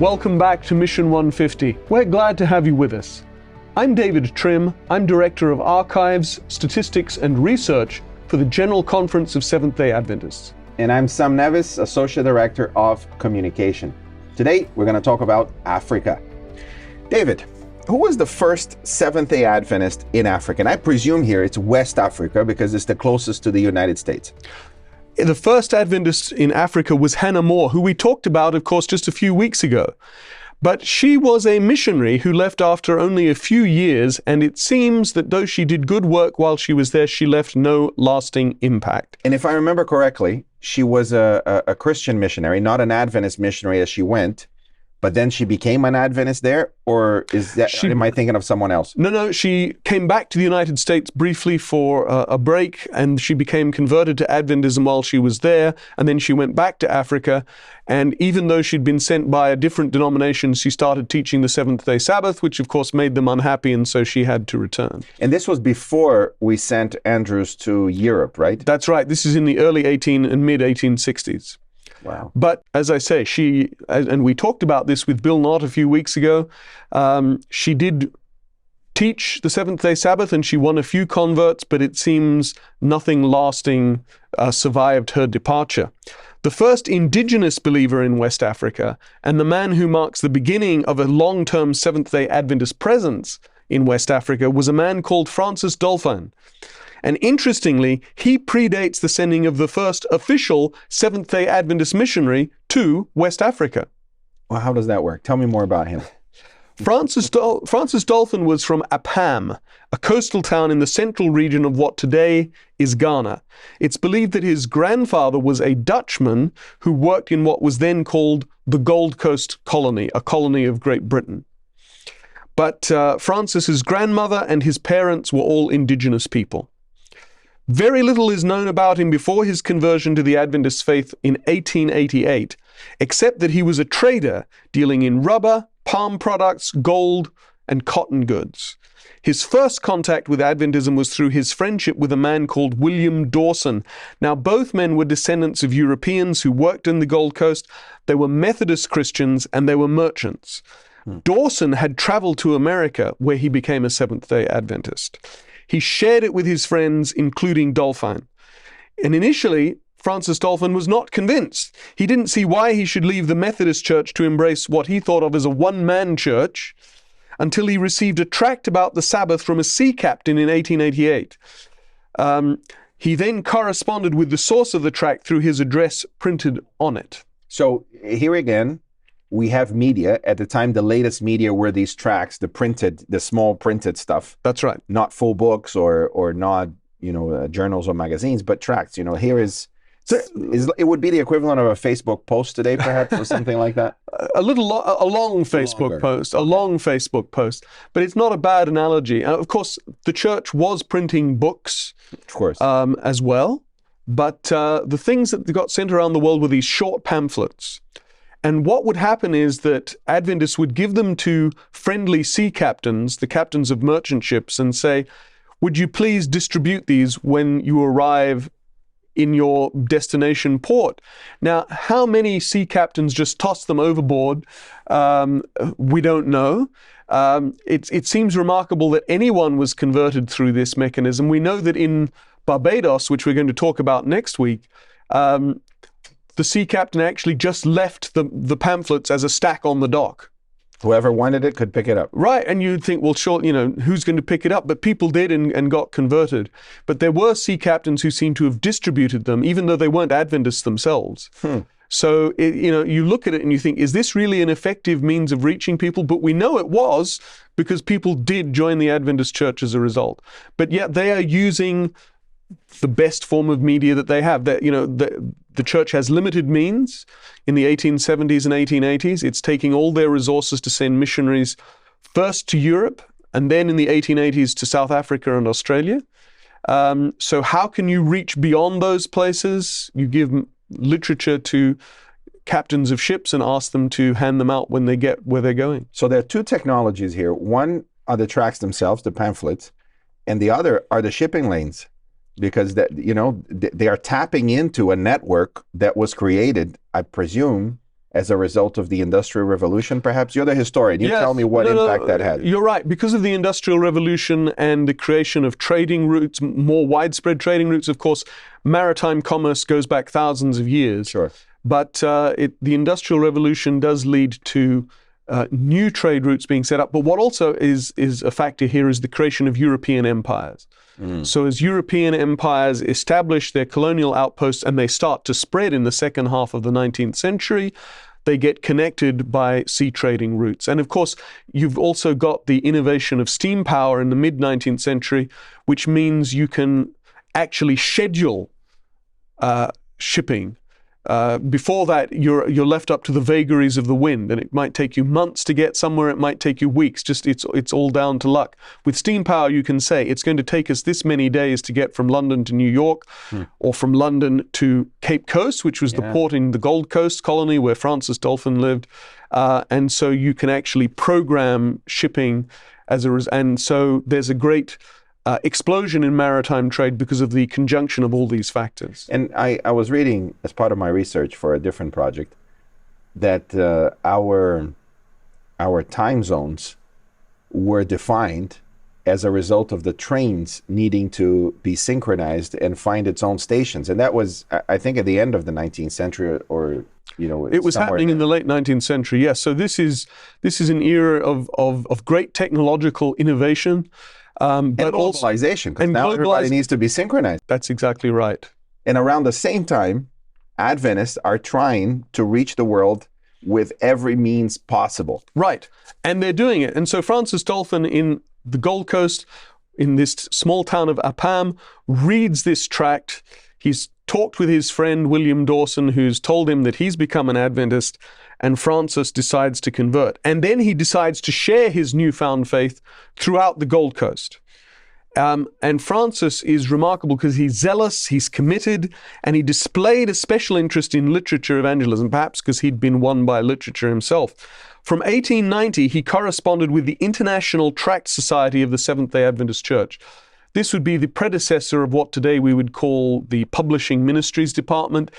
Welcome back to Mission 150. We're glad to have you with us. I'm David Trim. I'm Director of Archives, Statistics and Research for the General Conference of Seventh-day Adventists. And I'm Sam Nevis, Associate Director of Communication. Today, we're going to talk about Africa. David, who was the first Seventh-day Adventist in Africa? And I presume here it's West Africa because it's the closest to the United States. The first Adventist in Africa was Hannah More, who we talked about, of course, just a few weeks ago. But she was a missionary who left after only a few years, and it seems that though she did good work while she was there, she left no lasting impact. And if I remember correctly, she was a Christian missionary, not an Adventist missionary as she went, but then she became an Adventist there? Or am I thinking of someone else? No, she came back to the United States briefly for a break, and she became converted to Adventism while she was there, and then she went back to Africa, and even though she'd been sent by a different denomination, she started teaching the Seventh-day Sabbath, which of course made them unhappy, and so she had to return. And this was before we sent Andrews to Europe, right? That's right. This is in the early and mid-1860s. Wow. But as I say, and we talked about this with Bill Knott a few weeks ago, she did teach the Seventh-day Sabbath and she won a few converts, but it seems nothing lasting survived her departure. The first indigenous believer in West Africa and the man who marks the beginning of a long-term Seventh-day Adventist presence in West Africa was a man called Francis Dolphin. And interestingly, he predates the sending of the first official Seventh-day Adventist missionary to West Africa. Well, how does that work? Tell me more about him. Francis Dolphin was from Apam, a coastal town in the central region of what today is Ghana. It's believed that his grandfather was a Dutchman who worked in what was then called the Gold Coast Colony, a colony of Great Britain. But Francis's grandmother and his parents were all indigenous people. Very little is known about him before his conversion to the Adventist faith in 1888, except that he was a trader dealing in rubber, palm products, gold, and cotton goods. His first contact with Adventism was through his friendship with a man called William Dawson. Now, both men were descendants of Europeans who worked in the Gold Coast. They were Methodist Christians and they were merchants. Dawson had traveled to America, where he became a Seventh-day Adventist. He shared it with his friends, including Dolphin. And initially, Francis Dolphin was not convinced. He didn't see why he should leave the Methodist Church to embrace what he thought of as a one-man church until he received a tract about the Sabbath from a sea captain in 1888. He then corresponded with the source of the tract through his address printed on it. So here again, we have media. At the time, the latest media were these tracts, the small printed stuff. That's right. Not full books or not, journals or magazines, but tracts. Here it would be the equivalent of a Facebook post today, perhaps, or something like that. A long Facebook post, but it's not a bad analogy. Of course, the church was printing books, of course, as well. But the things that got sent around the world were these short pamphlets. And what would happen is that Adventists would give them to friendly sea captains, the captains of merchant ships, and say, would you please distribute these when you arrive in your destination port? Now, how many sea captains just tossed them overboard? We don't know. It seems remarkable that anyone was converted through this mechanism. We know that in Barbados, which we're going to talk about next week, the sea captain actually just left the pamphlets as a stack on the dock. Whoever wanted it could pick it up. Right, and you'd think, well, sure, who's going to pick it up? But people did and got converted. But there were sea captains who seemed to have distributed them, even though they weren't Adventists themselves. So, you look at it and you think, is this really an effective means of reaching people? But we know it was, because people did join the Adventist Church as a result. But yet they are using the best form of media that they have. The church has limited means. In the 1870s and 1880s, it's taking all their resources to send missionaries first to Europe, and then in the 1880s to South Africa and Australia. So how can you reach beyond those places? You give literature to captains of ships and ask them to hand them out when they get where they're going. So there are two technologies here. One are the tracts themselves, the pamphlets, and the other are the shipping lanes. Because they are tapping into a network that was created, I presume, as a result of the Industrial Revolution, perhaps? You're the historian. You tell me what impact that had. You're right. Because of the Industrial Revolution and the creation of trading routes, more widespread trading routes, of course, maritime commerce goes back thousands of years. Sure. But the Industrial Revolution does lead to new trade routes being set up. But what also is a factor here is the creation of European empires. So as European empires establish their colonial outposts and they start to spread in the second half of the 19th century, they get connected by sea trading routes. And of course, you've also got the innovation of steam power in the mid-19th century, which means you can actually schedule shipping. Before that, you're left up to the vagaries of the wind, and it might take you months to get somewhere. It might take you weeks. Just it's all down to luck. With steam power, you can say it's going to take us this many days to get from London to New York, or from London to Cape Coast, which was the port in the Gold Coast colony where Francis Dolphin lived. And so you can actually program shipping and so there's a great explosion in maritime trade because of the conjunction of all these factors. And I was reading, as part of my research for a different project, that our time zones were defined as a result of the trains needing to be synchronized and find its own stations. And that was, I think, at the end of the 19th century, or it was happening in the late 19th century. Yes. So this is an era of great technological innovation. But globalization, because now everybody needs to be synchronized. That's exactly right. And around the same time, Adventists are trying to reach the world with every means possible. Right. And they're doing it. And so Francis Dolphin in the Gold Coast, in this small town of Appam, reads this tract. He's talked with his friend William Dawson, who's told him that he's become an Adventist, and Francis decides to convert. And then he decides to share his newfound faith throughout the Gold Coast. And Francis is remarkable because he's zealous, he's committed, and he displayed a special interest in literature evangelism, perhaps because he'd been won by literature himself. From 1890, he corresponded with the International Tract Society of the Seventh-day Adventist Church. This would be the predecessor of what today we would call the Publishing Ministries Department.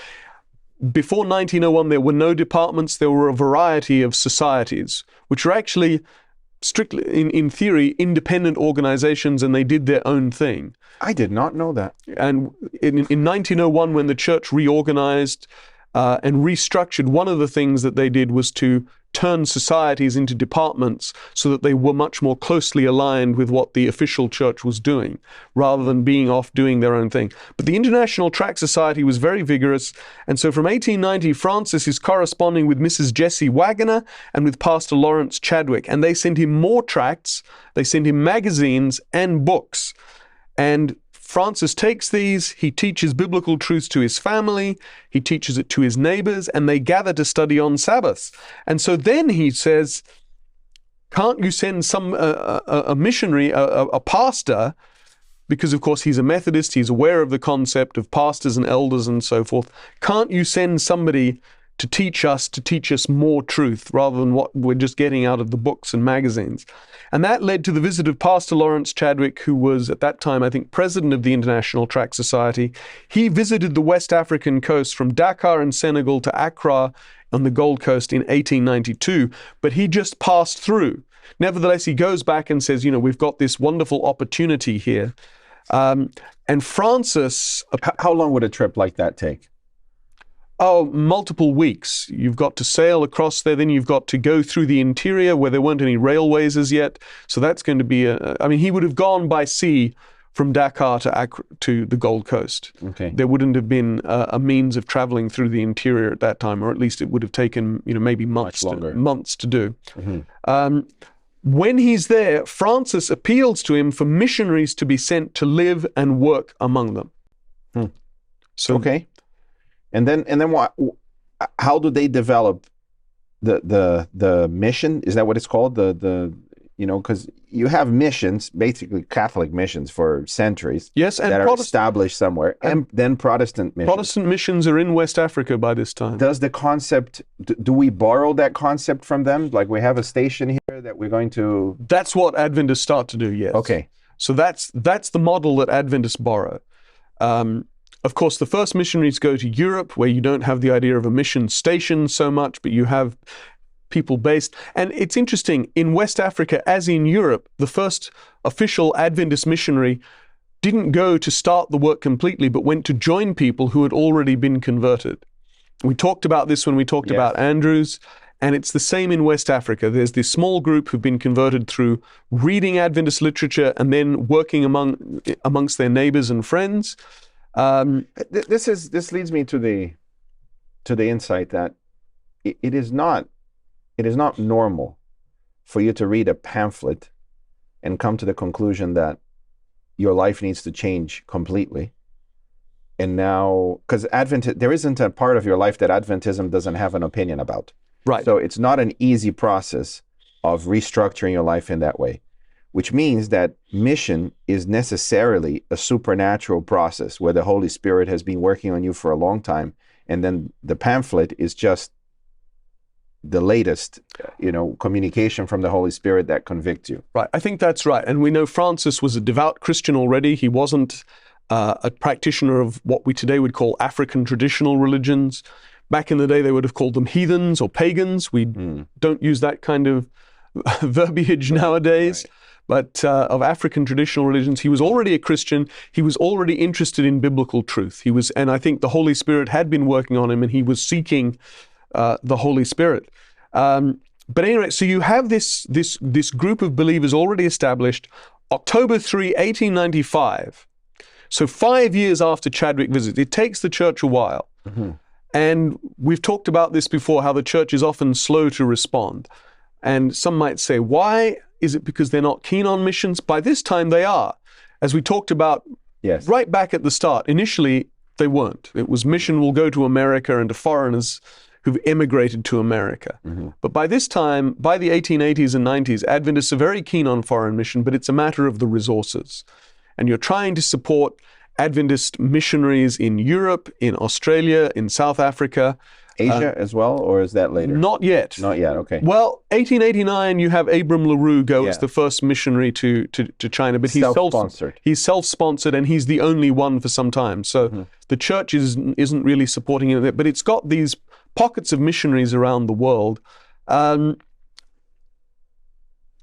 Before 1901, there were no departments. There were a variety of societies, which were actually strictly, in theory, independent organizations, and they did their own thing. I did not know that. And in 1901, when the church reorganized and restructured, one of the things that they did was to turn societies into departments so that they were much more closely aligned with what the official church was doing, rather than being off doing their own thing. But the International Tract Society was very vigorous, and so from 1890, Francis is corresponding with Mrs. Jessie Wagoner and with Pastor Lawrence Chadwick, and they send him more tracts, they send him magazines and books. And Francis takes these, he teaches biblical truths to his family, he teaches it to his neighbors, and they gather to study on Sabbaths. And so then he says, can't you send a missionary, a pastor, because of course he's a Methodist, he's aware of the concept of pastors and elders and so forth. Can't you send somebody to teach us more truth rather than what we're just getting out of the books and magazines? And that led to the visit of Pastor Lawrence Chadwick, who was at that time, I think, president of the International Tract Society. He visited the West African coast from Dakar in Senegal to Accra on the Gold Coast in 1892, but he just passed through. Nevertheless, he goes back and says, we've got this wonderful opportunity here. And Francis... How long would a trip like that take? Oh, multiple weeks. You've got to sail across there, then you've got to go through the interior where there weren't any railways as yet. So that's going to be he would have gone by sea from Dakar to the Gold Coast. Okay. There wouldn't have been a means of traveling through the interior at that time, or at least it would have taken, maybe months to do. Mm-hmm. When he's there, Francis appeals to him for missionaries to be sent to live and work among them. So, okay. And then what? How do they develop the mission? Is that what it's called? Because you have missions, basically Catholic missions for centuries. Yes, and that are established somewhere, and then Protestant missions. Protestant missions are in West Africa by this time. Does the concept? Do we borrow that concept from them? Like we have a station here that we're going to. That's what Adventists start to do. Yes. Okay. So that's the model that Adventists borrow. Of course, the first missionaries go to Europe, where you don't have the idea of a mission station so much, but you have people based. And it's interesting, in West Africa, as in Europe, the first official Adventist missionary didn't go to start the work completely, but went to join people who had already been converted. We talked about this when we talked about Andrews, and it's the same in West Africa. There's this small group who've been converted through reading Adventist literature and then working amongst their neighbors and friends. This leads me to the insight that it is not normal for you to read a pamphlet and come to the conclusion that your life needs to change completely. And now, because there isn't a part of your life that Adventism doesn't have an opinion about. Right. So it's not an easy process of restructuring your life in that way, which means that mission is necessarily a supernatural process where the Holy Spirit has been working on you for a long time. And then the pamphlet is just the latest, communication from the Holy Spirit that convicts you. Right. I think that's right. And we know Francis was a devout Christian already. He wasn't a practitioner of what we today would call African traditional religions. Back in the day, they would have called them heathens or pagans. We don't use that kind of verbiage nowadays. Right. But of African traditional religions, he was already a Christian. He was already interested in biblical truth. And I think the Holy Spirit had been working on him, and he was seeking the Holy Spirit. But anyway, so you have this group of believers already established. October 3, 1895. So 5 years after Chadwick visits. It takes the church a while. Mm-hmm. And we've talked about this before, how the church is often slow to respond. And some might say, why? Is it because they're not keen on missions? By this time they are. As we talked about right back at the start, initially they weren't. It was mission will go to America and to foreigners who've emigrated to America. Mm-hmm. But by this time, by the 1880s and 90s, Adventists are very keen on foreign mission, but it's a matter of the resources. And you're trying to support Adventist missionaries in Europe, in Australia, in South Africa. Asia as well, or is that later? Not yet. Not yet, okay. Well, 1889, you have Abram LaRue go as the first missionary to China, but he's self-sponsored. He's self-sponsored, and he's the only one for some time. So the church isn't really supporting it, but it's got these pockets of missionaries around the world.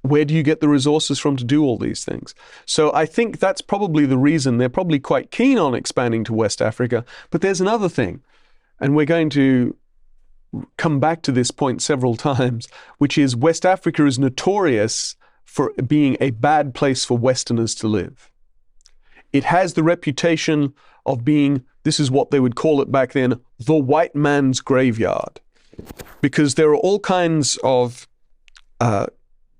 Where do you get the resources from to do all these things? So I think that's probably the reason. They're probably quite keen on expanding to West Africa. But there's another thing, and we're going to come back to this point several times, which is West Africa is notorious for being a bad place for Westerners to live. It has the reputation of being, this is what they would call it back then, the white man's graveyard. Because there are all kinds of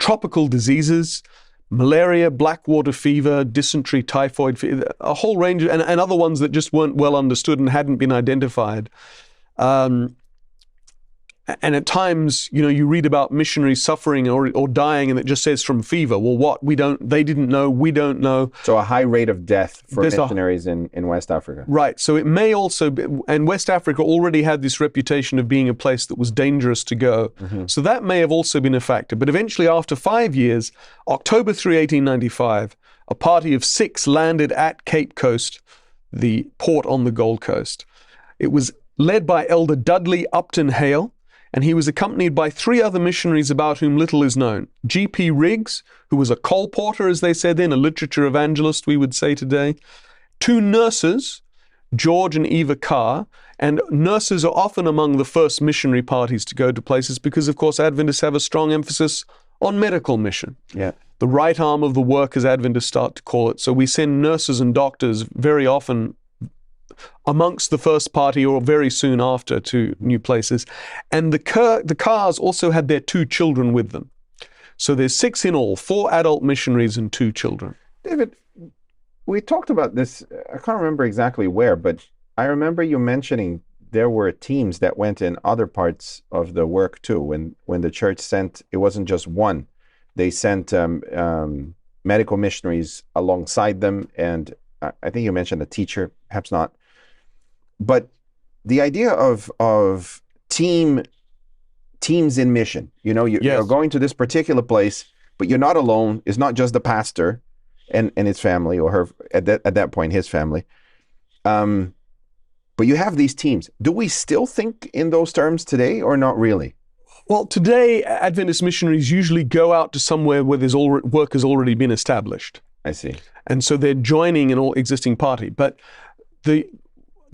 tropical diseases, malaria, black water fever, dysentery, typhoid fever, a whole range, and other ones that just weren't well understood and hadn't been identified. And at times, you read about missionaries suffering or dying, and it just says from fever. Well, what? They didn't know, we don't know. So a high rate of death for missionaries in West Africa. Right. So it may also be, and West Africa already had this reputation of being a place that was dangerous to go. Mm-hmm. So that may have also been a factor. But eventually, after 5 years, October 3, 1895, a party of 6 landed at Cape Coast, the port on the Gold Coast. It was led by Elder Dudley Upton Hale, and he was accompanied by 3 other missionaries about whom little is known. G.P. Riggs, who was a colporteur, as they said then, a literature evangelist, we would say today. 2 nurses, George and Eva Carr, and nurses are often among the first missionary parties to go to places because, of course, Adventists have a strong emphasis on medical mission. Yeah. The right arm of the work, as Adventists start to call it. So we send nurses and doctors very often amongst the first party or very soon after to new places. And the Carrs also had their 2 children with them. So there's 6 in all, 4 adult missionaries and 2 children. David, we talked about this, I can't remember exactly where, but I remember you mentioning there were teams that went in other parts of the work too. When the church sent, it wasn't just one. They sent medical missionaries alongside them, and I think you mentioned a teacher, perhaps not. But the idea of teams in mission, you're going to this particular place, but you're not alone. It's not just the pastor and his family, or her at that point, his family. But you have these teams. Do we still think in those terms today or not really? Well, today, Adventist missionaries usually go out to somewhere where work has already been established. I see. And so they're joining an all existing party. But this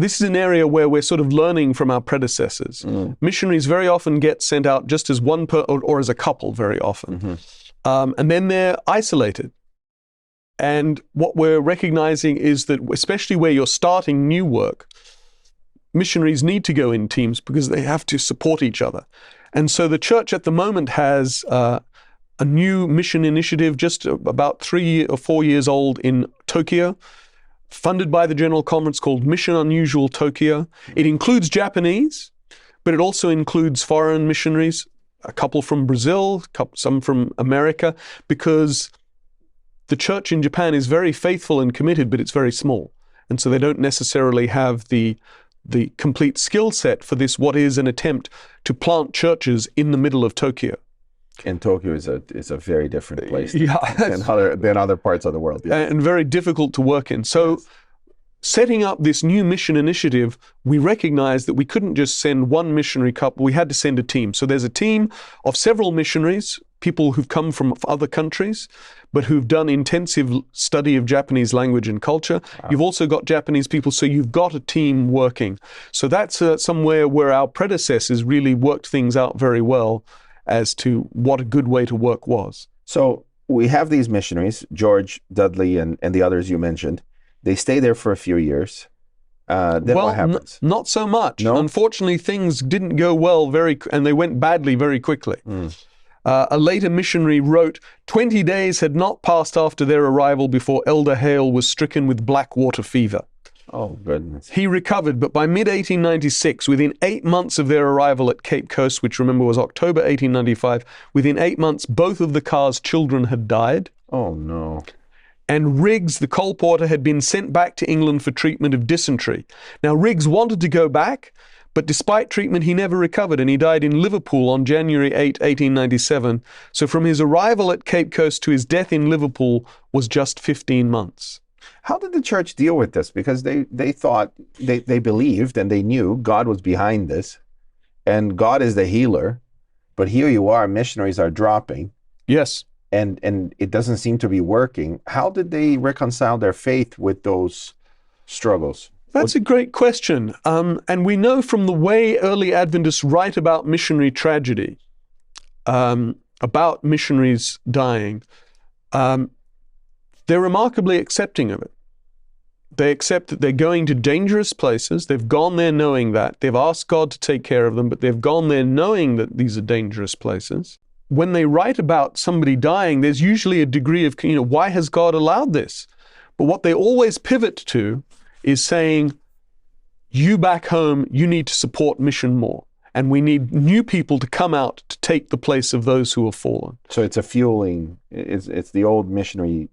is an area where we're sort of learning from our predecessors. Missionaries very often get sent out just as one or as a couple very often. And then they're isolated. And what we're recognizing is that, especially where you're starting new work, missionaries need to go in teams because they have to support each other. And so the church at the moment has a new mission initiative just about 3 or 4 years old in Tokyo, funded by the General Conference, called Mission Unusual Tokyo. It includes Japanese, but it also includes foreign missionaries, a couple from Brazil, some from America, because the church in Japan is very faithful and committed, but it's very small. And so they don't necessarily have the complete skill set for this, what is an attempt to plant churches in the middle of Tokyo. And Tokyo is a very different place than other parts of the world. Yeah. And very difficult to work in. So setting up this new mission initiative, we recognized that we couldn't just send one missionary couple, we had to send a team. So there's a team of several missionaries, people who've come from other countries, but who've done intensive study of Japanese language and culture. Wow. You've also got Japanese people, so you've got a team working. So that's somewhere where our predecessors really worked things out very well as to what a good way to work was. So we have these missionaries, George, Dudley, and the others you mentioned. They stay there for a few years. Then what happens? Not so much. No? Unfortunately, things didn't go well and they went badly very quickly. A later missionary wrote, 20 days had not passed after their arrival before Elder Hale was stricken with black water fever. Oh, goodness. He recovered, but by mid-1896, within 8 months of their arrival at Cape Coast, which remember was October 1895, within 8 months, both of the car's children had died. Oh, no. And Riggs, the colporteur, had been sent back to England for treatment of dysentery. Now, Riggs wanted to go back, but despite treatment, he never recovered, and he died in Liverpool on January 8, 1897. So from his arrival at Cape Coast to his death in Liverpool was just 15 months. How did the church deal with this? Because they thought, they believed and they knew God was behind this, and God is the healer, but here you are, missionaries are dropping. Yes. And it doesn't seem to be working. How did they reconcile their faith with those struggles? That's a great question. And we know from the way early Adventists write about missionary tragedy, about missionaries dying, they're remarkably accepting of it. They accept that they're going to dangerous places. They've gone there knowing that. They've asked God to take care of them, but they've gone there knowing that these are dangerous places. When they write about somebody dying, there's usually a degree of, why has God allowed this? But what they always pivot to is saying, you back home, you need to support mission more. And we need new people to come out to take the place of those who have fallen. So it's a fueling, it's the old missionary,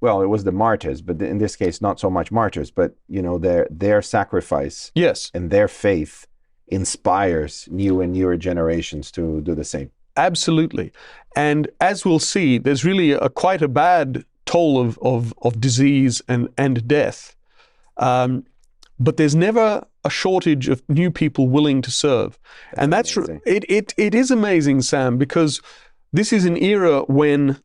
well, it was the martyrs, but in this case, not so much martyrs, but, their sacrifice. Yes. And their faith inspires new and newer generations to do the same. Absolutely. And as we'll see, there's really quite a bad toll of disease and death. But there's never a shortage of new people willing to serve. And that's it is amazing, Sam, because this is an era when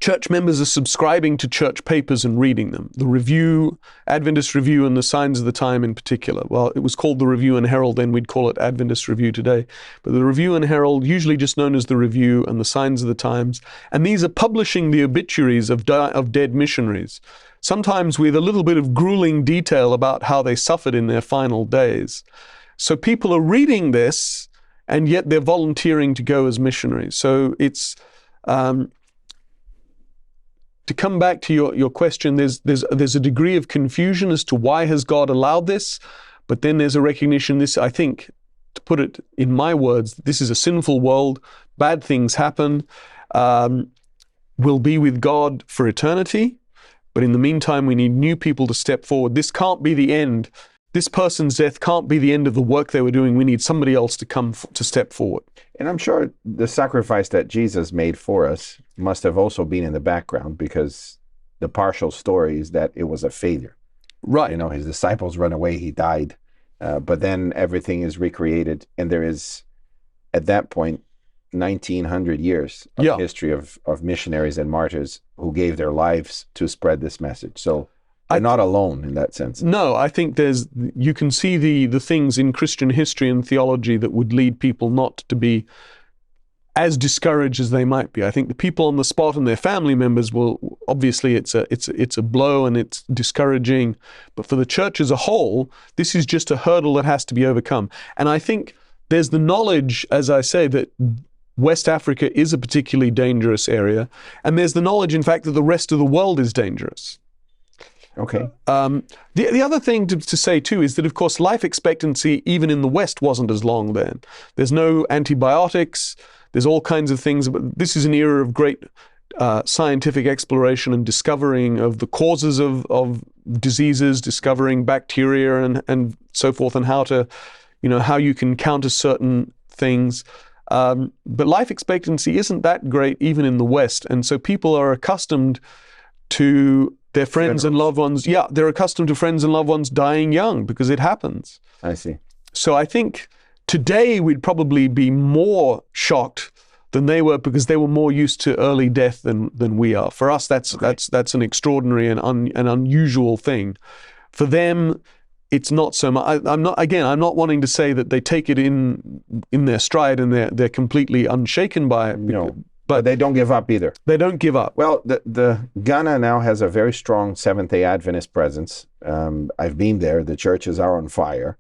church members are subscribing to church papers and reading them. The Review, Adventist Review, and the Signs of the Time in particular. Well, it was called the Review and Herald then, we'd call it Adventist Review today. But the Review and Herald, usually just known as the Review, and the Signs of the Times. And these are publishing the obituaries of dead missionaries, sometimes with a little bit of grueling detail about how they suffered in their final days. So people are reading this, and yet they're volunteering to go as missionaries. So it's... To come back to your question, there's a degree of confusion as to why has God allowed this, but then there's a recognition, I think, to put it in my words, this is a sinful world, bad things happen, we'll be with God for eternity, but in the meantime we need new people to step forward. This can't be the end. This person's death can't be the end of the work they were doing. We need somebody else to come to step forward. And I'm sure the sacrifice that Jesus made for us must have also been in the background, because the partial story is that it was a failure. Right. You know, his disciples run away, he died. But then everything is recreated, and there is, at that point, 1900 years of history of missionaries and martyrs who gave their lives to spread this message. So they're not alone in that sense. No, I think you can see the things in Christian history and theology that would lead people not to be as discouraged as they might be. I think the people on the spot and their family members will, obviously it's a blow and it's discouraging, but for the church as a whole, this is just a hurdle that has to be overcome. And I think there's the knowledge, as I say, that West Africa is a particularly dangerous area, and there's the knowledge, in fact, that the rest of the world is dangerous. Okay. The other thing to say, too, is that, of course, life expectancy, even in the West, wasn't as long then. There's no antibiotics. There's all kinds of things. But this is an era of great scientific exploration and discovering of the causes of diseases, discovering bacteria and so forth, and how you can counter certain things. But life expectancy isn't that great even in the West. And so people are accustomed to their friends and loved ones. Yeah, they're accustomed to friends and loved ones dying young because it happens. I see. So I think today we'd probably be more shocked than they were because they were more used to early death than we are. For us, that's an extraordinary and an unusual thing. For them, it's not so much. I'm not wanting to say that they take it in their stride and they're completely unshaken by it. No. But they don't give up either. They don't give up. Well, the Ghana now has a very strong Seventh-day Adventist presence. I've been there. The churches are on fire.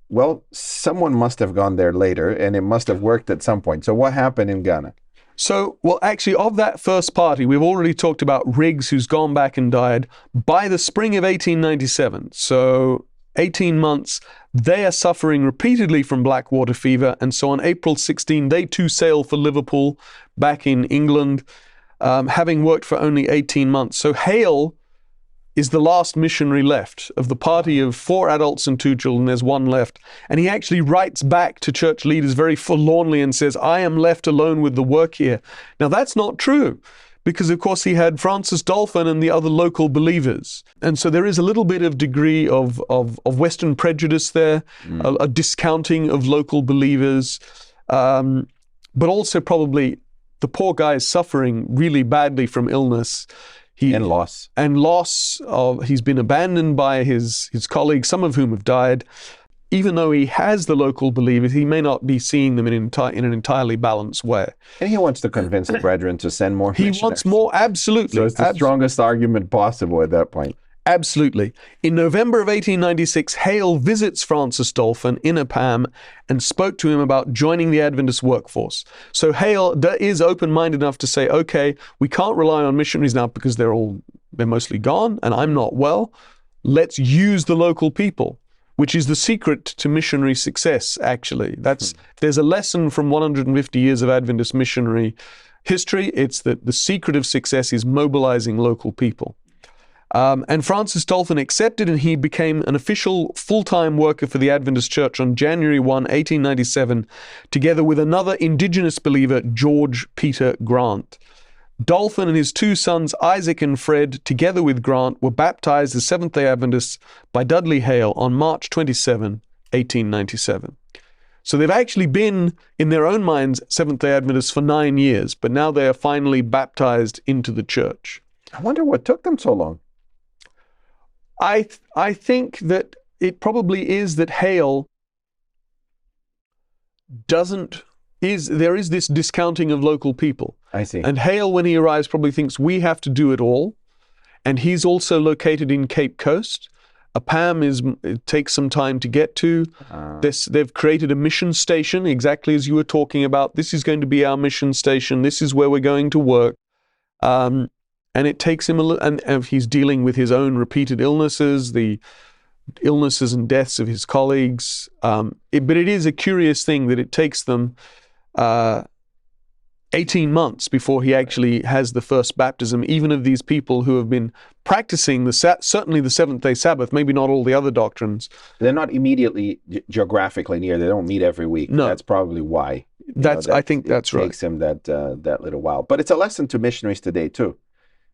Well, someone must have gone there later, and it must have worked at some point. So what happened in Ghana? So, well, actually, of that first party, we've already talked about Riggs, who's gone back and died by the spring of 1897. So 18 months, they are suffering repeatedly from black water fever. And so on April 16, they too sail for Liverpool, back in England, having worked for only 18 months. So Hale is the last missionary left. Of the party of 4 adults and 2 children, there's 1 left. And he actually writes back to church leaders very forlornly and says, I am left alone with the work here. Now that's not true, because of course he had Francis Dolphin and the other local believers. And so there is a little bit of degree of Western prejudice there, a discounting of local believers, but also probably the poor guy is suffering really badly from illness. And loss. He's been abandoned by his colleagues, some of whom have died. Even though he has the local believers, he may not be seeing them in an entirely balanced way. And he wants to convince the brethren to send more missionaries. He wants more, absolutely. So it's the strongest argument possible at that point. Absolutely. In November of 1896, Hale visits Francis Dolphin in Ep11 and spoke to him about joining the Adventist workforce. So Hale is open-minded enough to say, okay, we can't rely on missionaries now because they're mostly gone and I'm not well. Let's use the local people, which is the secret to missionary success, actually. There's a lesson from 150 years of Adventist missionary history. It's that the secret of success is mobilizing local people. And Francis Dolphin accepted, and he became an official full-time worker for the Adventist Church on January 1, 1897, together with another indigenous believer, George Peter Grant. Dolphin and his 2 sons, Isaac and Fred, together with Grant, were baptized as Seventh-day Adventists by Dudley Hale on March 27, 1897. So they've actually been, in their own minds, Seventh-day Adventists for 9 years, but now they are finally baptized into the church. I wonder what took them so long. I think that it probably is that Hale there is this discounting of local people. I see. And Hale, when he arrives, probably thinks we have to do it all. And he's also located in Cape Coast. Ep11 it takes some time to get to. They've created a mission station, exactly as you were talking about. This is going to be our mission station. This is where we're going to work. And it takes him and he's dealing with his own repeated illnesses, the illnesses and deaths of his colleagues. But it is a curious thing that it takes them 18 months before he actually has the first baptism, even of these people who have been practicing certainly the Seventh-day Sabbath, maybe not all the other doctrines. They're not immediately geographically near. They don't meet every week. No. That's probably why. I think that's right. It takes him that little while. But it's a lesson to missionaries today, too,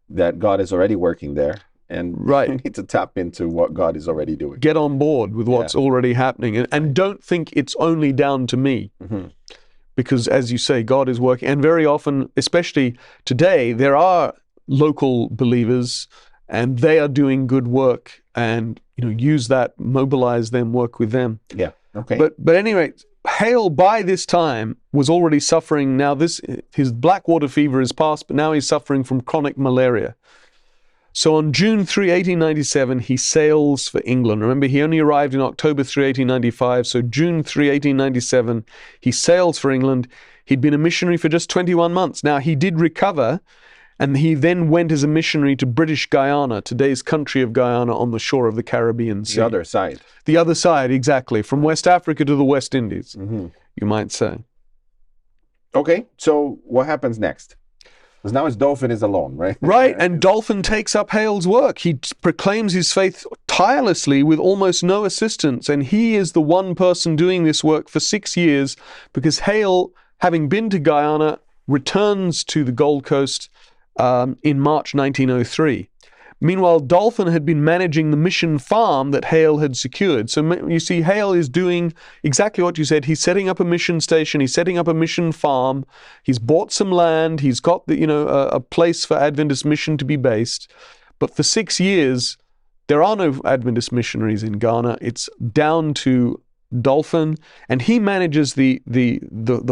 that God is already working there and Right. you need to tap into what God is already doing. Get on board with what's already happening, and don't think it's only down to me. Mm-hmm. Because, as you say, God is working. And very often, especially today, there are local believers and they are doing good work, and use that, mobilize them, work with them. Yeah. Okay. But anyway, Hale by this time was already suffering. Now his black water fever is past, but now he's suffering from chronic malaria. So on June 3, 1897, he sails for England. Remember, he only arrived in October 3, 1895. So June 3, 1897, he sails for England. He'd been a missionary for just 21 months. Now, he did recover, and he then went as a missionary to British Guyana, today's country of Guyana on the shore of the Caribbean Sea. The other side. The other side, exactly. From West Africa to the West Indies, Mm-hmm. you might say. Okay, so what happens next? Because now Dolphin is alone, right? Right, and Dolphin takes up Hale's work. He proclaims his faith tirelessly with almost no assistance, and he is the one person doing this work for 6 years, because Hale, having been to Guyana, returns to the Gold Coast in March 1903. Meanwhile, Dolphin had been managing the mission farm that Hale had secured. So you see, Hale is doing exactly what you said. He's setting up a mission station. He's setting up a mission farm. He's bought some land. He's got a place for Adventist mission to be based. But for 6 years, there are no Adventist missionaries in Ghana. It's down to Dolphin, and he manages the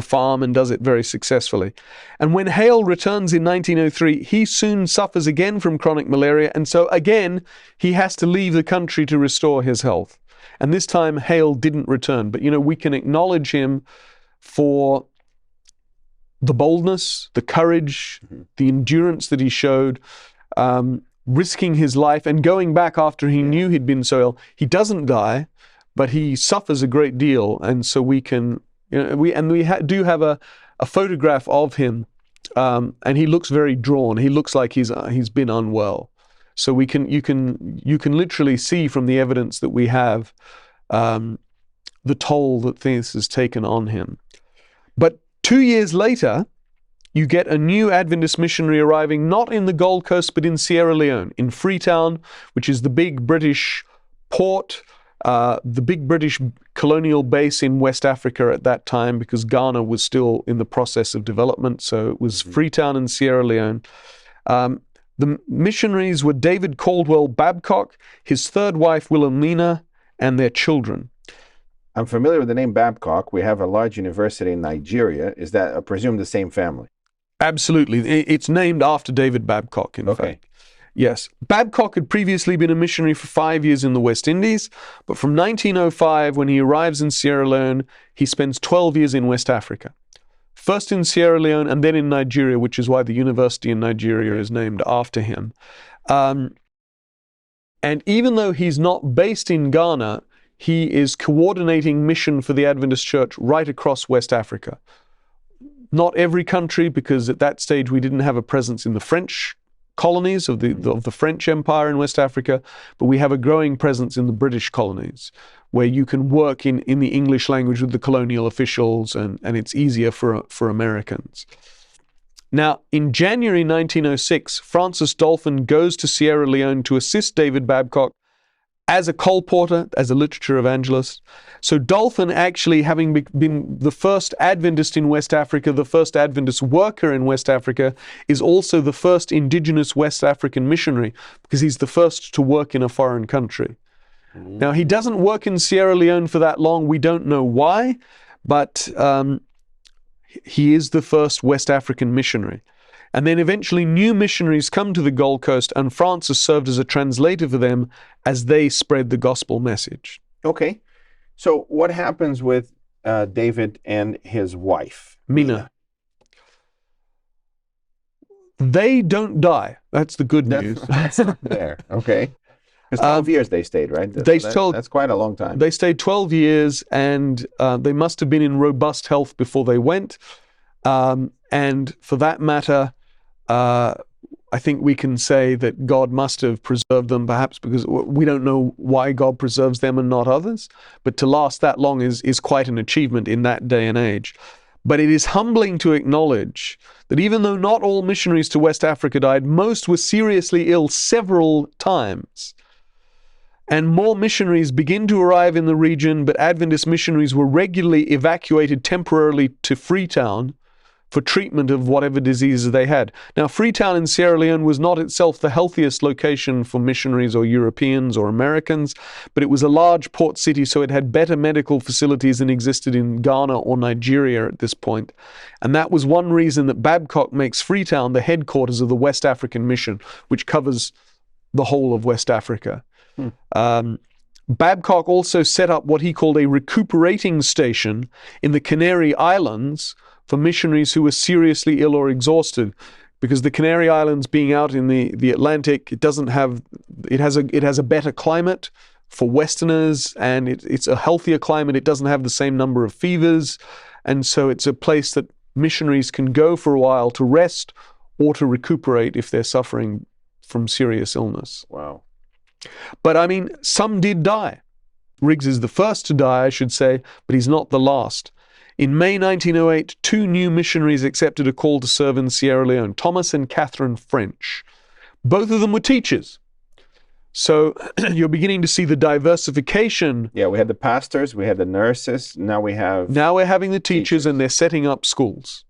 farm and does it very successfully. And when Hale returns in 1903, he soon suffers again from chronic malaria, and so again he has to leave the country to restore his health. And this time Hale didn't return, but we can acknowledge him for the boldness, the courage, the endurance that he showed, risking his life and going back after he knew he'd been so ill. He doesn't die, but he suffers a great deal, and so we can, we do have a photograph of him, and he looks very drawn. He looks like he's been unwell. So you can literally see from the evidence that we have the toll that this has taken on him. But 2 years later, you get a new Adventist missionary arriving not in the Gold Coast but in Sierra Leone, in Freetown, which is the big British port. The big British colonial base in West Africa at that time, because Ghana was still in the process of development. So it was Freetown and Sierra Leone. The missionaries were David Caldwell Babcock, his third wife Wilhelmina, and their children. I'm familiar with the name Babcock. We have a large university in Nigeria. Is that, I presume, the same family? Absolutely. It's named after David Babcock, in fact. Yes. Babcock had previously been a missionary for 5 years in the West Indies, but from 1905, when he arrives in Sierra Leone, he spends 12 years in West Africa. First in Sierra Leone and then in Nigeria, which is why the university in Nigeria is named after him. And even though he's not based in Ghana, he is coordinating mission for the Adventist Church right across West Africa. Not every country, because at that stage we didn't have a presence in the French colonies of the French Empire in West Africa, but we have a growing presence in the British colonies, where you can work in the English language with the colonial officials, and it's easier for Americans. Now, in January 1906, Francis Dolphin goes to Sierra Leone to assist David Babcock as a colporteur, as a literature evangelist. So Dolphin, actually having been the first Adventist in West Africa, the first Adventist worker in West Africa, is also the first indigenous West African missionary, because he's the first to work in a foreign country. Now, he doesn't work in Sierra Leone for that long. We don't know why, but he is the first West African missionary. And then eventually new missionaries come to the Gold Coast, and Francis served as a translator for them as they spread the gospel message. Okay. So what happens with David and his wife? Mina. They don't die. That's the good news. That's not there. Okay. Because 12 years they stayed, right? That's quite a long time. They stayed 12 years, and they must have been in robust health before they went. And for that matter, I think we can say that God must have preserved them, perhaps because we don't know why God preserves them and not others. But to last that long is quite an achievement in that day and age. But it is humbling to acknowledge that even though not all missionaries to West Africa died, most were seriously ill several times. And more missionaries begin to arrive in the region, but Adventist missionaries were regularly evacuated temporarily to Freetown for treatment of whatever diseases they had. Now, Freetown in Sierra Leone was not itself the healthiest location for missionaries or Europeans or Americans, but it was a large port city, so it had better medical facilities than existed in Ghana or Nigeria at this point. And that was one reason that Babcock makes Freetown the headquarters of the West African Mission, which covers the whole of West Africa. Babcock also set up what he called a recuperating station in the Canary Islands for missionaries who were seriously ill or exhausted, because the Canary Islands, being out in the Atlantic, it has a better climate for Westerners, and it's a healthier climate. It doesn't have the same number of fevers, and so it's a place that missionaries can go for a while to rest or to recuperate if they're suffering from serious illness. Wow. But I mean, some did die. Riggs is the first to die, I should say, but he's not the last. In May 1908, 2 new missionaries accepted a call to serve in Sierra Leone, Thomas and Catherine French. Both of them were teachers. So you're beginning to see the diversification. Yeah, we had the pastors, we had the nurses, now we're having the teachers, and they're setting up schools.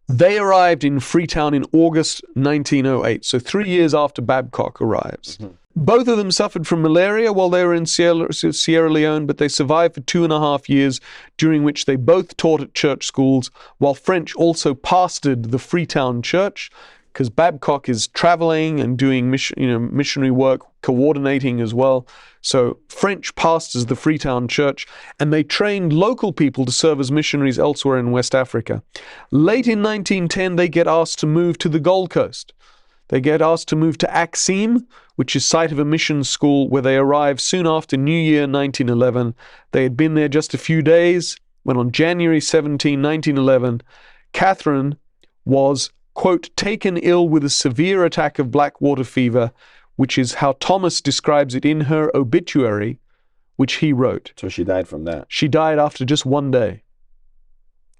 They arrived in Freetown in August 1908, so 3 years after Babcock arrives. Mm-hmm. Both of them suffered from malaria while they were in Sierra Leone, but they survived for 2.5 years, during which they both taught at church schools, while French also pastored the Freetown church, because Babcock is traveling and doing missionary work, coordinating as well. So French pastors the Freetown church, and they trained local people to serve as missionaries elsewhere in West Africa. Late in 1910, they get asked to move to the Gold Coast. They get asked to move to Axim, which is site of a mission school, where they arrive soon after New Year 1911. They had been there just a few days when on January 17, 1911, Catherine was, quote, taken ill with a severe attack of black water fever, which is how Thomas describes it in her obituary, which he wrote. So she died from that. She died after just 1 day.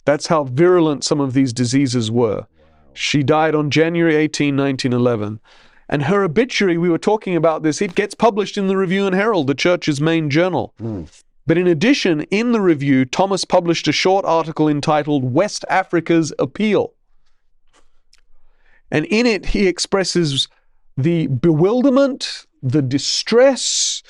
That's how virulent some of these diseases were. She died on January 18, 1911. And her obituary, we were talking about this, it gets published in the Review and Herald, the church's main journal. But in addition, in the Review, Thomas published a short article entitled West Africa's Appeal. And in it, he expresses the bewilderment, the distress,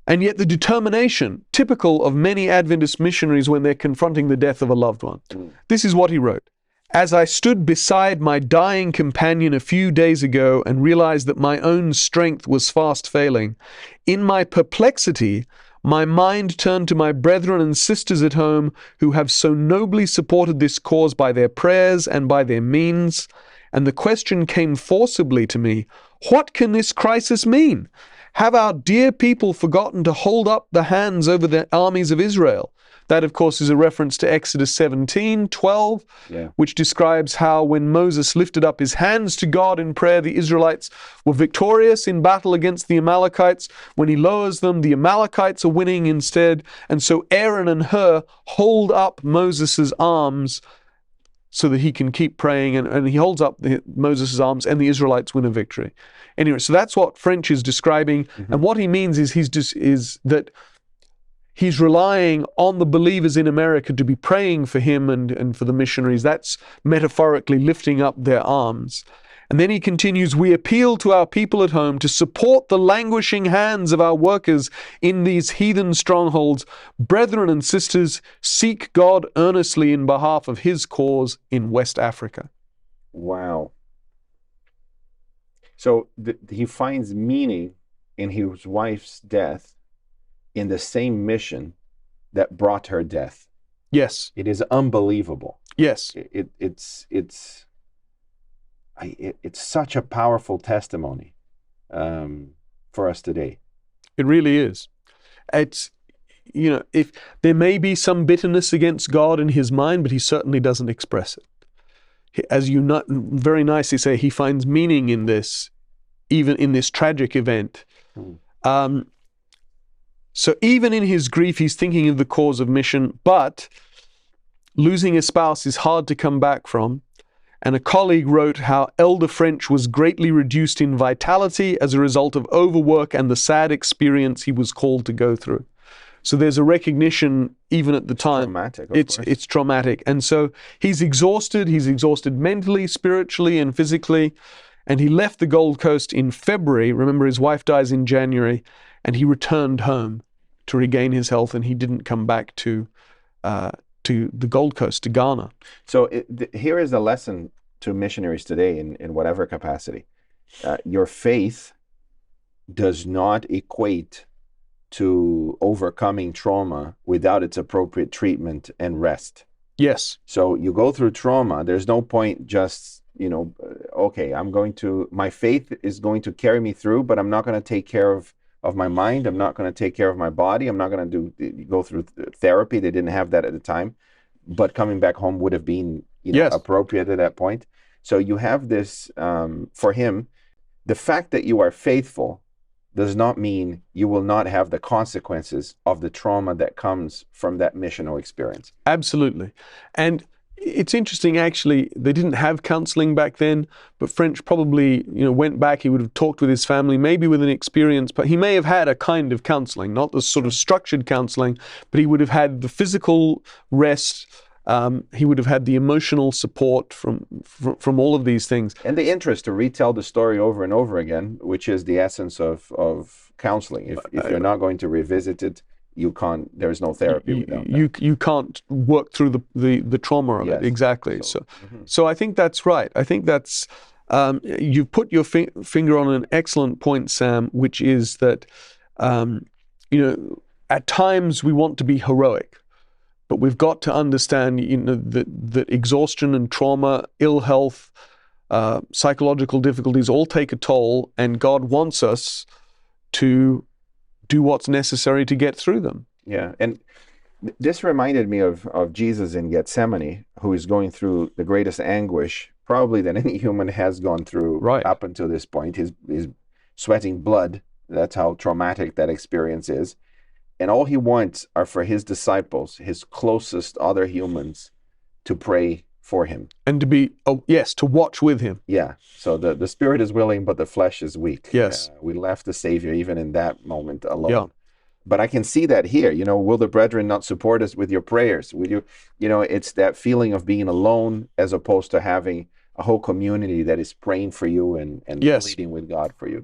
and yet the determination typical of many Adventist missionaries when they're confronting the death of a loved one. This is what he wrote. As I stood beside my dying companion a few days ago and realized that my own strength was fast failing, in my perplexity, my mind turned to my brethren and sisters at home who have so nobly supported this cause by their prayers and by their means, and the question came forcibly to me, what can this crisis mean? Have our dear people forgotten to hold up the hands over the armies of Israel? That, of course, is a reference to Exodus 17:12, which describes how when Moses lifted up his hands to God in prayer, the Israelites were victorious in battle against the Amalekites. When he lowers them, the Amalekites are winning instead. And so Aaron and Hur hold up Moses' arms so that he can keep praying, and he holds up Moses' arms, and the Israelites win a victory. Anyway, so that's what French is describing, and what he means is that he's relying on the believers in America to be praying for him and for the missionaries. That's metaphorically lifting up their arms. And then he continues, we appeal to our people at home to support the languishing hands of our workers in these heathen strongholds. Brethren and sisters, seek God earnestly in behalf of his cause in West Africa. Wow. So he finds meaning in his wife's death in the same mission that brought her death. Yes. It is unbelievable. Yes. It's such a powerful testimony for us today. It really is. It's, if there may be some bitterness against God in his mind, but he certainly doesn't express it. As you very nicely say, he finds meaning in this, even in this tragic event. So even in his grief, he's thinking of the cause of mission, but Losing a spouse is hard to come back from. And a colleague wrote how Elder French was greatly reduced in vitality as a result of overwork and the sad experience he was called to go through. So there's a recognition, even at the time, Traumatic, it's traumatic. And so he's exhausted mentally, spiritually, and physically. And he left the Gold Coast in February. Remember, his wife dies in January, and he returned home to regain his health, and he didn't come back to the Gold Coast, to Ghana. So here is a lesson to missionaries today in whatever capacity. Your faith does not equate to overcoming trauma without its appropriate treatment and rest. Yes. So you go through trauma, there's no point just, okay, my faith is going to carry me through, but I'm not going to take care of my mind. I'm not going to take care of my body. I'm not going to go through therapy. They didn't have that at the time, but coming back home would have been yes. appropriate at that point. So you have this, for him, the fact that you are faithful does not mean you will not have the consequences of the trauma that comes from that missional experience. Absolutely. And it's interesting, actually, they didn't have counseling back then, but French probably, went back, he would have talked with his family, maybe with an experience, but he may have had a kind of counseling, not the sort of structured counseling, but he would have had the physical rest, he would have had the emotional support from all of these things. And the interest to retell the story over and over again, which is the essence of counseling. If you're not going to revisit it, you can't. There's no therapy without that. You can't work through the trauma of it. Exactly. So I think that's right. I think that's you've put your finger on an excellent point, Sam, which is that at times we want to be heroic. But we've got to understand, that exhaustion and trauma, ill health, psychological difficulties all take a toll, and God wants us to do what's necessary to get through them. Yeah, and this reminded me of Jesus in Gethsemane, who is going through the greatest anguish probably that any human has gone through up until this point. He's sweating blood. That's how traumatic that experience is. And all he wants are for his disciples, his closest other humans, to pray for him. And to watch with him. Yeah. So the spirit is willing, but the flesh is weak. Yes. We left the Savior even in that moment alone. Yeah. But I can see that here. Will the brethren not support us with your prayers? Will you? It's that feeling of being alone as opposed to having a whole community that is praying for you and pleading with God for you.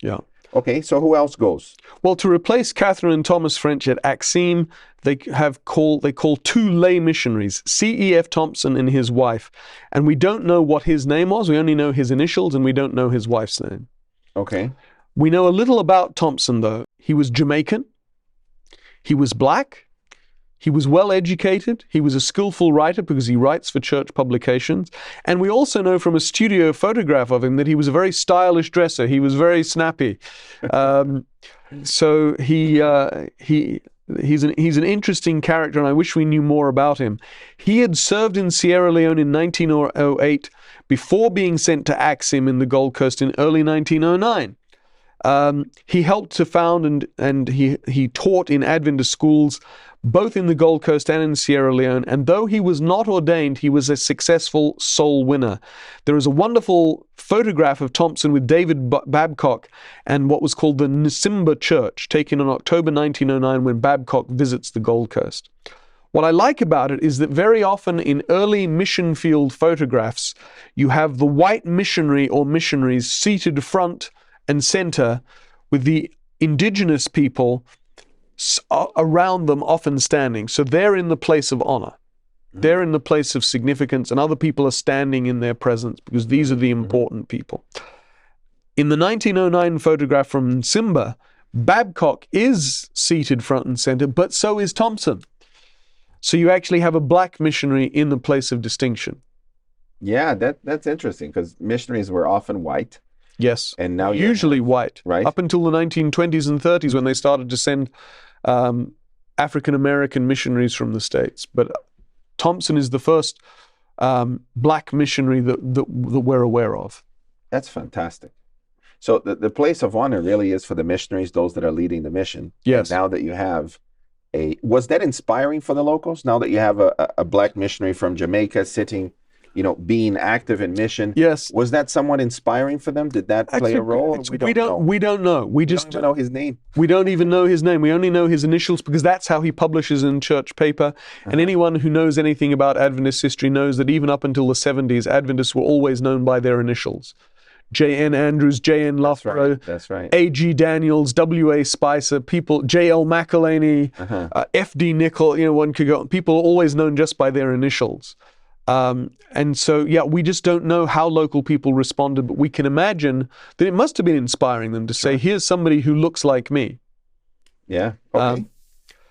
Yeah. Okay, so who else goes? Well, to replace Catherine and Thomas French at Axim, they call 2 lay missionaries, C.E.F. Thompson and his wife. And we don't know what his name was. We only know his initials, and we don't know his wife's name. Okay. We know a little about Thompson, though. He was Jamaican. He was black. He was well educated. He was a skillful writer because he writes for church publications. And we also know from a studio photograph of him that he was a very stylish dresser. He was very snappy. So he's an interesting character, and I wish we knew more about him. He had served in Sierra Leone in 1908 before being sent to Axim in the Gold Coast in early 1909. He helped to found and he taught in Adventist schools both in the Gold Coast and in Sierra Leone, and though he was not ordained, he was a successful soul winner. There is a wonderful photograph of Thompson with David Babcock and what was called the Nsimba Church, taken in October 1909 when Babcock visits the Gold Coast. What I like about it is that very often in early mission field photographs, you have the white missionary or missionaries seated front and center with the indigenous people around them, often standing. So they're in the place of honor. They're in the place of significance, and other people are standing in their presence because these are the important people. In the 1909 photograph from Nsimba, Babcock is seated front and center, but so is Thompson. So you actually have a black missionary in the place of distinction. Yeah, that's interesting because missionaries were often white. Yes, and now usually white, right? Up until the 1920s and 30s when they started to send African-American missionaries from the States. But Thompson is the first black missionary that we're aware of. That's fantastic. So the place of honor really is for the missionaries, those that are leading the mission. Yes. And now that you have Was that inspiring for the locals? Now that you have a black missionary from Jamaica sitting, being active in mission. Yes. Was that somewhat inspiring for them? Did that play a role? We don't know. We just don't even know his name. We don't even know his name. We only know his initials because that's how he publishes in church paper. And anyone who knows anything about Adventist history knows that even up until the 70s, Adventists were always known by their initials. J.N. Andrews, J.N. Loughborough, That's right. A.G. Daniels, W.A. Spicer, people, J.L. McElhaney, F.D. Nicol, one could go. People are always known just by their initials. And so, we just don't know how local people responded, but we can imagine that it must have been inspiring them to say, here's somebody who looks like me. Yeah. Okay.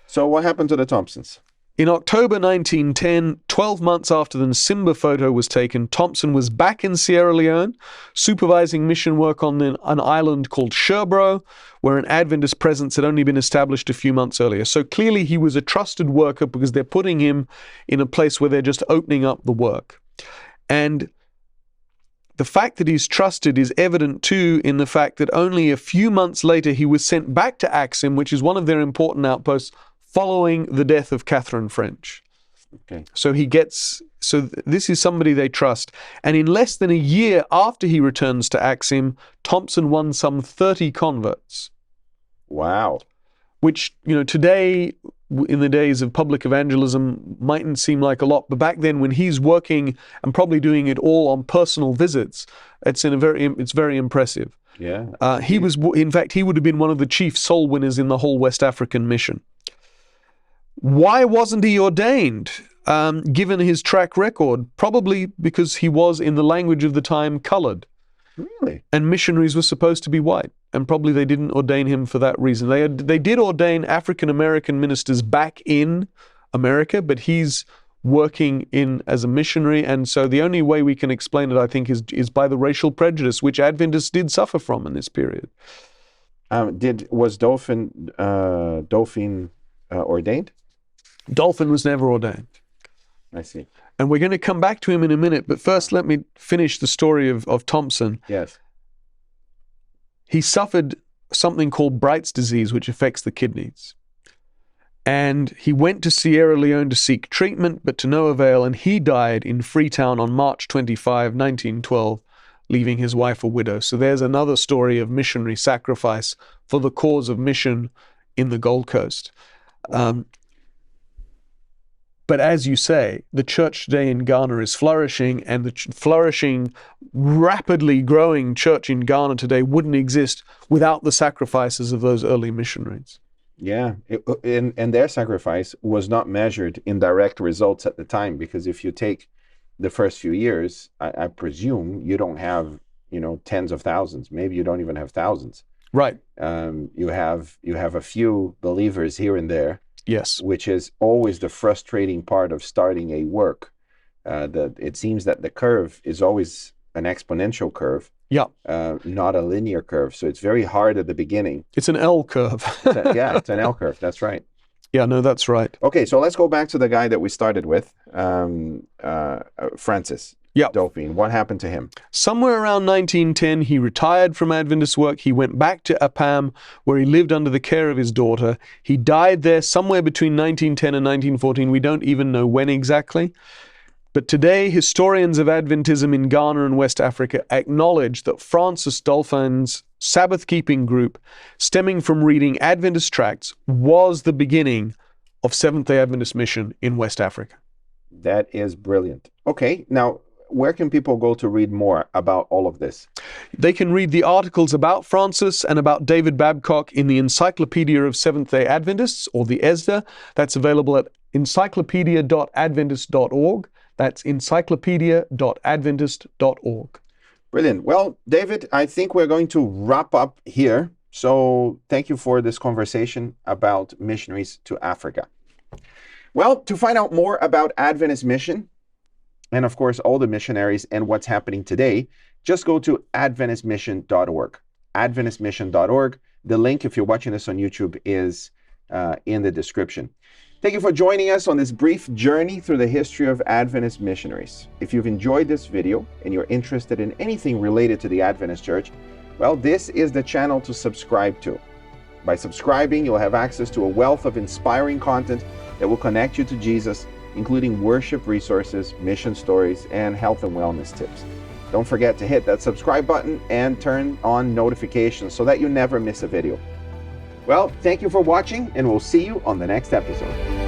So what happened to the Thompsons? In October 1910, 12 months after the Nsimba photo was taken, Thompson was back in Sierra Leone, supervising mission work on an island called Sherbro, where an Adventist presence had only been established a few months earlier. So clearly he was a trusted worker because they're putting him in a place where they're just opening up the work. And the fact that he's trusted is evident too in the fact that only a few months later he was sent back to Axim, which is one of their important outposts, following the death of Catherine French. Okay. So this is somebody they trust. And in less than a year after he returns to Axim, Thompson won some 30 converts. Wow. Which, today, in the days of public evangelism, mightn't seem like a lot. But back then, when he's working and probably doing it all on personal visits, it's very impressive. Yeah. He would have been one of the chief soul winners in the whole West African mission. Why wasn't he ordained, given his track record? Probably because he was, in the language of the time, colored. Really? And missionaries were supposed to be white. And probably they didn't ordain him for that reason. They did ordain African-American ministers back in America, but he's working in as a missionary. And so the only way we can explain it, I think, is by the racial prejudice, which Adventists did suffer from in this period. Was Dauphin ordained? Dolphin was never ordained. I see. And we're going to come back to him in a minute, but first let me finish the story of Thompson. Yes. He suffered something called Bright's disease, which affects the kidneys. And he went to Sierra Leone to seek treatment, but to no avail, and he died in Freetown on March 25, 1912, leaving his wife a widow. So there's another story of missionary sacrifice for the cause of mission in the Gold Coast. But as you say, the church today in Ghana is flourishing, and the flourishing, rapidly growing church in Ghana today wouldn't exist without the sacrifices of those early missionaries. Yeah, and their sacrifice was not measured in direct results at the time, because if you take the first few years, I presume you don't have, tens of thousands. Maybe you don't even have thousands. Right. You have a few believers here and there. Yes. Which is always the frustrating part of starting a work. It seems that the curve is always an exponential curve. Yeah. Not a linear curve. So it's very hard at the beginning. It's an L curve. It's an L curve. That's right. Yeah, no, that's right. Okay, so let's go back to the guy that we started with, Francis. Yeah. Dauphin. What happened to him? Somewhere around 1910, he retired from Adventist work. He went back to Appam, where he lived under the care of his daughter. He died there somewhere between 1910 and 1914. We don't even know when exactly. But today, historians of Adventism in Ghana and West Africa acknowledge that Francis Dauphin's Sabbath-keeping group, stemming from reading Adventist tracts, was the beginning of Seventh-day Adventist mission in West Africa. That is brilliant. Okay, now, where can people go to read more about all of this? They can read the articles about Francis and about David Babcock in the Encyclopedia of Seventh-day Adventists, or the ESDA. That's available at encyclopedia.adventist.org. That's encyclopedia.adventist.org. Brilliant. Well, David, I think we're going to wrap up here. So thank you for this conversation about missionaries to Africa. Well, to find out more about Adventist mission, and of course, all the missionaries and what's happening today, just go to adventistmission.org. adventistmission.org. The link, if you're watching this on YouTube, is in the description. Thank you for joining us on this brief journey through the history of Adventist missionaries. If you've enjoyed this video and you're interested in anything related to the Adventist Church, well, this is the channel to subscribe to. By subscribing, you'll have access to a wealth of inspiring content that will connect you to Jesus, including worship resources, mission stories, and health and wellness tips. Don't forget to hit that subscribe button and turn on notifications so that you never miss a video. Well, thank you for watching, and we'll see you on the next episode.